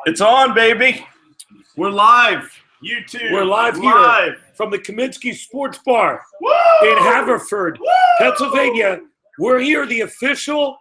It's on, baby. We're live. YouTube. We're live here from the Kaminsky Sports Bar in Haverford, Pennsylvania. We're here, the official,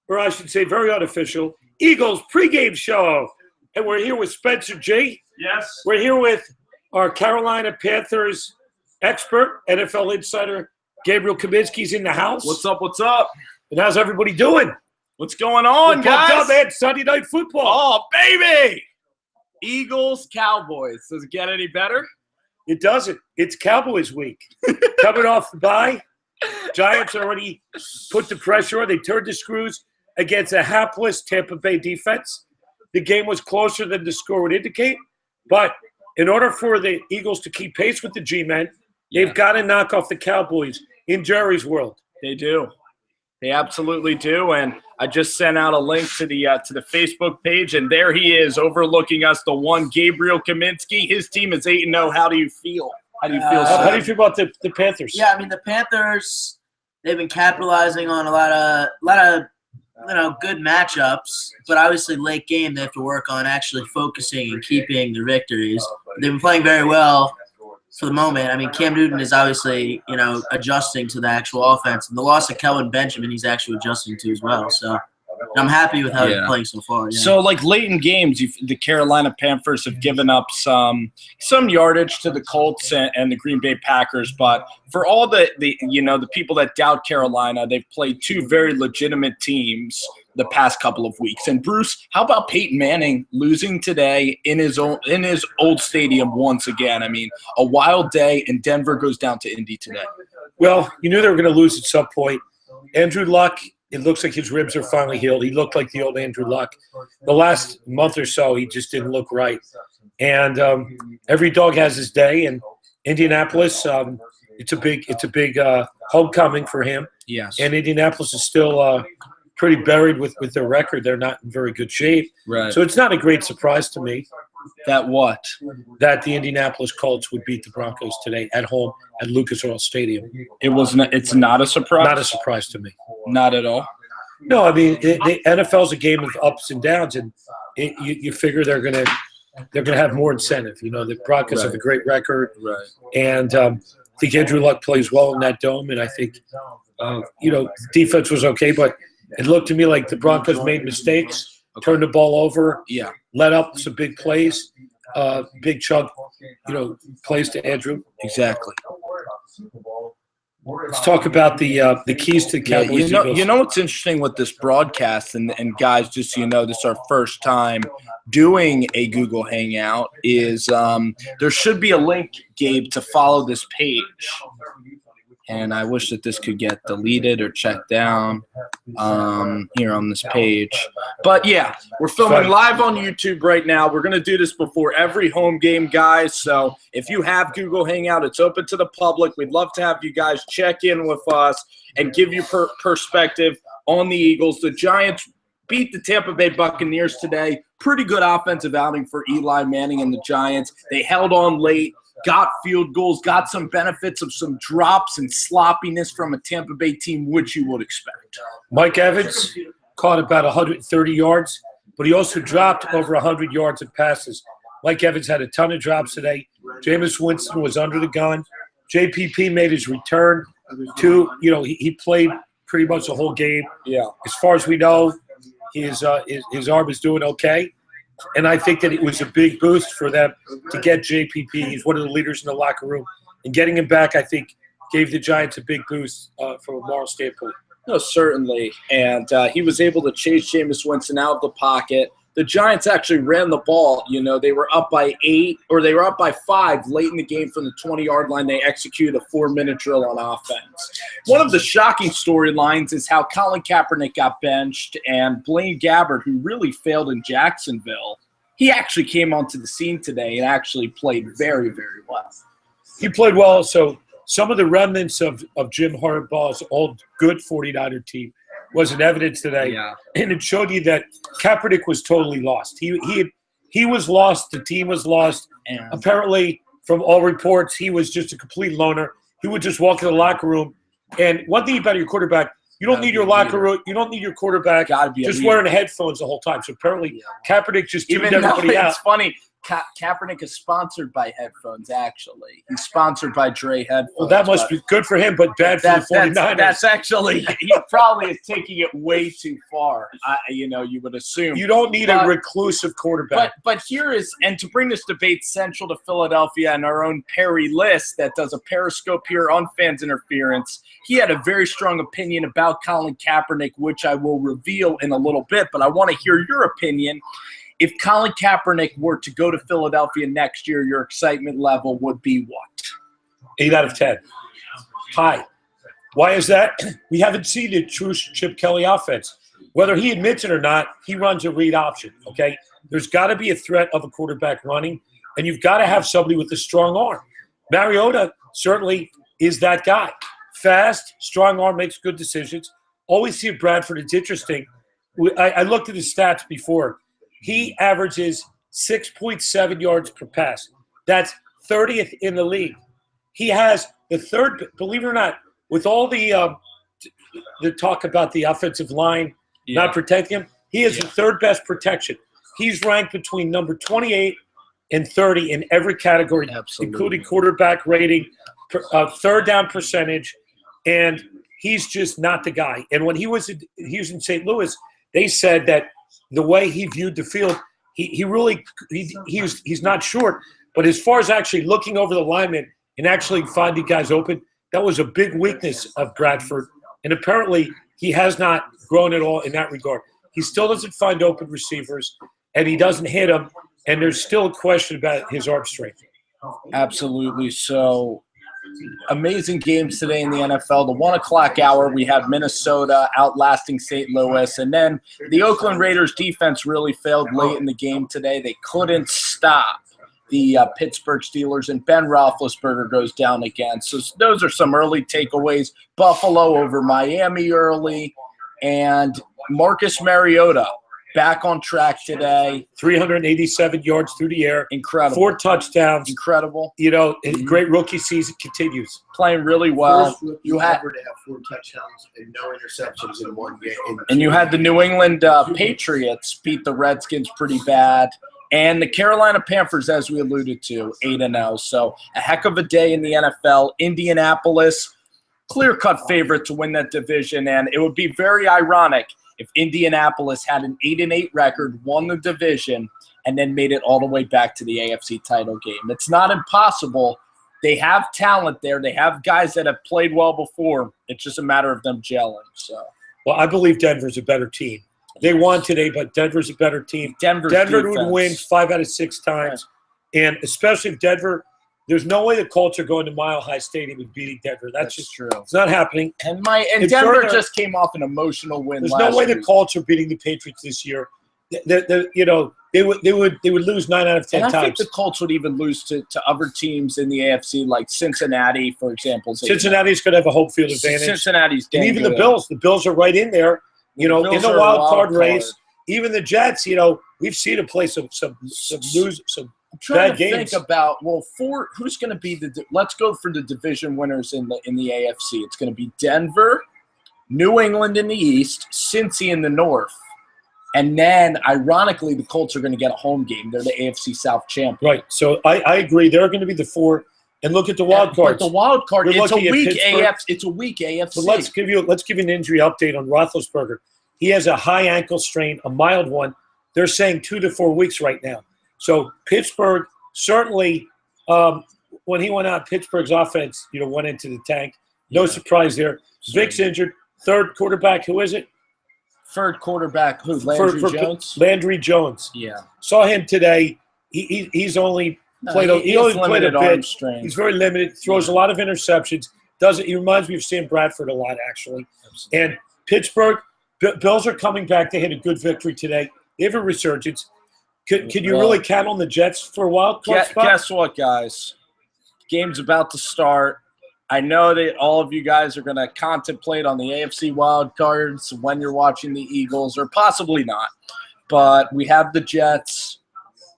or I should say very unofficial, Eagles pregame show. And we're here with Spencer G. Yes. We're here with our Carolina Panthers expert, NFL insider, Gabriel Kaminsky's in the house. What's up? What's up? And how's everybody doing? What's going on, We're guys? pumped up, man. Sunday Night Football. Oh, baby. Eagles, Cowboys. Does it get any better? It doesn't. It's Cowboys week. Coming off the bye. Giants already put the pressure on. They turned the screws against a hapless Tampa Bay defense. The game was closer than the score would indicate. But in order for the Eagles to keep pace with the G-men, they've got to knock off the Cowboys in Jerry's world. They do. They absolutely do. And I just sent out a link to the Facebook page, and there he is overlooking us, the one Gabriel Kaminsky. His team is 8-0. How do you feel? How do you feel? How do you feel about the Panthers? Yeah, I mean, the Panthers, they've been capitalizing on a lot of good matchups, but obviously late game they have to work on actually focusing and keeping the victories. They've been playing very well for the moment. I mean, Cam Newton is obviously, adjusting to the actual offense. And the loss of Kelvin Benjamin, he's actually adjusting to as well. So I'm happy with how they're playing so far. Yeah. So, late in games, the Carolina Panthers have given up some yardage to the Colts and the Green Bay Packers. But for all the people that doubt Carolina, they've played two very legitimate teams the past couple of weeks. And Bruce, how about Peyton Manning losing today in his old stadium once again? I mean, a wild day, and Denver goes down to Indy today. Well, you knew they were going to lose at some point. Andrew Luck, it looks like his ribs are finally healed. He looked like the old Andrew Luck. The last month or so, he just didn't look right. And every dog has his day. And Indianapolis, it's a big homecoming for him. Yes. And Indianapolis is still pretty buried with their record. They're not in very good shape. Right. So it's not a great surprise to me That what? that the Indianapolis Colts would beat the Broncos today at home at Lucas Oil Stadium. It's not a surprise? Not a surprise to me. Not at all? No, I mean the NFL's a game of ups and downs, and you figure they're gonna have more incentive. The Broncos have a great record, Right. and I think Andrew Luck plays well in that dome, and I think defense was okay, but it looked to me like the Broncos made mistakes, turned the ball over, Yeah. let up some big plays, big chunk, plays to Andrew. Exactly. Let's talk about the keys to the Cowboys. You know what's interesting with this broadcast, and guys, just so you know, this is our first time doing a Google Hangout, is there should be a link, Gabe, to follow this page. And I wish that this could get deleted or checked down here on this page. But, yeah, we're filming live on YouTube right now. We're going to do this before every home game, guys. So if you have Google Hangout, it's open to the public. We'd love to have you guys check in with us and give you perspective on the Eagles. The Giants beat the Tampa Bay Buccaneers today. Pretty good offensive outing for Eli Manning and the Giants. They held on late. Got field goals, got some benefits of some drops and sloppiness from a Tampa Bay team, which you would expect. Mike Evans caught about 130 yards, but he also dropped over 100 yards of passes. Mike Evans had a ton of drops today. Jameis Winston was under the gun. JPP made his return. He played pretty much the whole game. Yeah. As far as we know, his arm is doing okay. And I think that it was a big boost for them to get JPP. He's one of the leaders in the locker room. And getting him back, I think, gave the Giants a big boost from a moral standpoint. No, certainly. And he was able to chase Jameis Winston out of the pocket. The Giants actually ran the ball. They were up by 8, or they were up by 5 late in the game from the 20-yard line. They executed a 4-minute drill on offense. One of the shocking storylines is how Colin Kaepernick got benched, and Blaine Gabbert, who really failed in Jacksonville, he actually came onto the scene today and actually played very, very well. He played well. So some of the remnants of Jim Harbaugh's old good 49er team was in evidence today. Yeah. And it showed you that Kaepernick was totally lost. He was lost. The team was lost. And apparently, from all reports, he was just a complete loner. He would just walk in the locker room. And one thing about your quarterback, You don't need your locker room. You don't need your quarterback Gotta be just wearing headphones the whole time. So apparently, Kaepernick just tuned Even though everybody out. it's funny, Kaepernick is sponsored by headphones, actually. He's sponsored by Dre headphones. Well, that must be good for him, but bad for the 49ers. That's actually – he probably is taking it way too far, you would assume. You don't need a reclusive quarterback. But here is – and to bring this debate central to Philadelphia and our own Perry List that does a Periscope here on Fans Interference, he had a very strong opinion about Colin Kaepernick, which I will reveal in a little bit, but I want to hear your opinion. If Colin Kaepernick were to go to Philadelphia next year, your excitement level would be what? 8 out of 10. High. Why is that? We haven't seen the true Chip Kelly offense. Whether he admits it or not, he runs a read option, okay? There's got to be a threat of a quarterback running, and you've got to have somebody with a strong arm. Mariota certainly is that guy. Fast, strong arm, makes good decisions. Always see at Bradford. It's interesting. I looked at his stats before. He averages 6.7 yards per pass. That's 30th in the league. He has the third, believe it or not, with all the talk about the offensive line not protecting him, he has the third best protection. He's ranked between number 28 and 30 in every category, including quarterback rating, third down percentage, and he's just not the guy. And when he was in St. Louis, they said that the way he viewed the field, he's not short, but as far as actually looking over the linemen and actually finding guys open, that was a big weakness of Bradford. And apparently he has not grown at all in that regard. He still doesn't find open receivers, and he doesn't hit them, and there's still a question about his arm strength. Absolutely. So amazing games today in the NFL. The 1 o'clock hour, we have Minnesota outlasting St. Louis. And then the Oakland Raiders defense really failed late in the game today. They couldn't stop the Pittsburgh Steelers, and Ben Roethlisberger goes down again. So those are some early takeaways. Buffalo over Miami early. And Marcus Mariota back on track today. 387 yards through the air. Incredible. 4 touchdowns. Incredible. Great rookie season continues. Playing really well. You had to have 4 touchdowns and no interceptions in one game. And you had the New England Patriots beat the Redskins pretty bad. And the Carolina Panthers, as we alluded to, 8-0. So a heck of a day in the NFL. Indianapolis, clear-cut favorite to win that division. And it would be very ironic if Indianapolis had an 8-8 record, won the division, and then made it all the way back to the AFC title game. It's not impossible. They have talent there. They have guys that have played well before. It's just a matter of them gelling. So, well, I believe Denver's a better team. They won today, but Denver's a better team. Denver would win 5 out of 6 times. And especially if Denver – there's no way the Colts are going to Mile High Stadium and beating Denver. That's just true. It's not happening. And Denver just came off an emotional win. There's no way the Colts are beating the Patriots this year. They would lose 9 out of 10 times. I times. think the Colts would even lose to other teams in the AFC, like Cincinnati, for example. Cincinnati's going to have a home field advantage. Cincinnati's and even the Bills. The Bills are right in there. In the wild card race. Even the Jets. We've seen them play some I'm trying bad games. Think about who's going to be let's go for the division winners in the AFC. It's going to be Denver, New England in the East, Cincy in the North, and then ironically the Colts are going to get a home game. They're the AFC South champion. Right. So I agree. They're going to be the 4. And look at the wild cards. But the wild card, it's a weak Pittsburgh. It's a weak AFC. So let's give you an injury update on Roethlisberger. He has a high ankle strain, a mild one. They're saying 2 to 4 weeks right now. So Pittsburgh certainly, when he went out, Pittsburgh's offense, went into the tank. No surprise there. Vic's injured. Third quarterback, who is it? Third quarterback, who? Landry Jones? Landry Jones. Yeah. Saw him today. He's only played a bit. He's very limited. Throws a lot of interceptions. He reminds me of Sam Bradford a lot, actually. Absolutely. And Pittsburgh, Bills are coming back. They had a good victory today. They have a resurgence. Can you really count on the Jets for a wild card spot? Guess what, guys? Game's about to start. I know that all of you guys are going to contemplate on the AFC wild cards when you're watching the Eagles, or possibly not. But we have the Jets.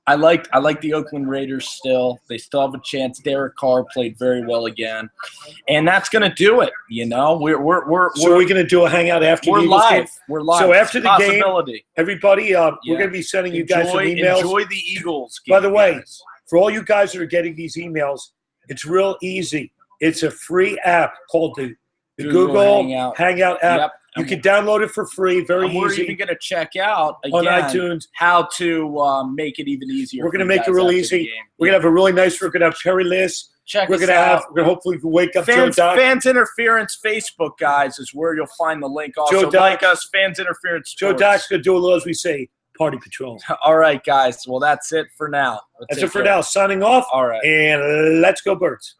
I like the Oakland Raiders still. They still have a chance. Derek Carr played very well again, and that's gonna do it. You know, we're So we're going to do a hangout after we're the Eagles game? live. We're live. So after It's the a game, possibility. everybody, we're Yeah. going to be sending you guys some emails. Enjoy the Eagles game. By the way, guys. for all you guys that are getting these emails, it's real easy. It's a free app called the Google Hangout app. Yep. You can download it for free, very And we're easy, even going to check out on again iTunes. how to make it even easier. We're going to for make you it guys real after the easy. game. We're going to have a really nice. We're going to have Perry Liss. Check We're us going to out. hopefully wake up Fans, Joe Doc. Fans Interference Facebook, guys, is where you'll find the link. Also, Joe Doc. like us, Fans Interference Joe Sports. Doc's going to do a little, as we say, party patrol. All right, guys. Well, that's it for now. That's it for now. Signing off. All right. And let's go Birds.